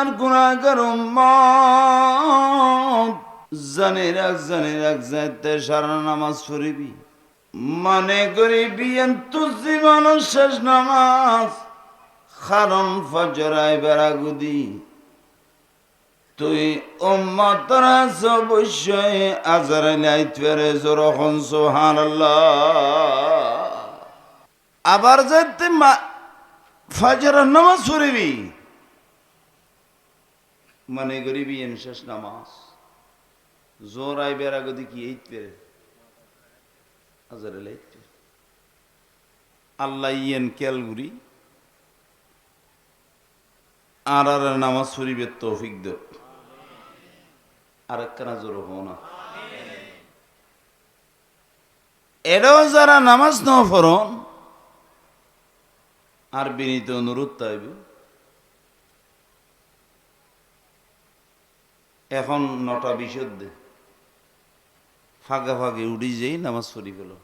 গুনাহগার গুনাহগার উম্মত জানি রাখ যাইতে সারা নামাজ পড়িবি মানে করিবি তো জীবনের শেষ নামাজ কারণ ফজর আইবার আগুদি তুই উম্মতর আছ অবশ্যই আজরাইল আইতরে যখন সুবহানাল্লাহ আবার যাইতে ফজরের নামাজ পড়িবি মানে করিবি শেষ নামাজ জোর আইবার আগুদি কি আইতরে আজরাইল আইতরে আল্লাহ ইয়েন কেলগুড়ি আর নামাজ পড়িবে তৌফিক দেব আর একখানা জোর হো না এরাও যারা নামাজ ন পড়ন আর বিনীত অনুরোধ তাইব এখন 9টা 20 ফাঁকা ফাঁকে উড়ি যেই নামাজ পড়ি ফেলো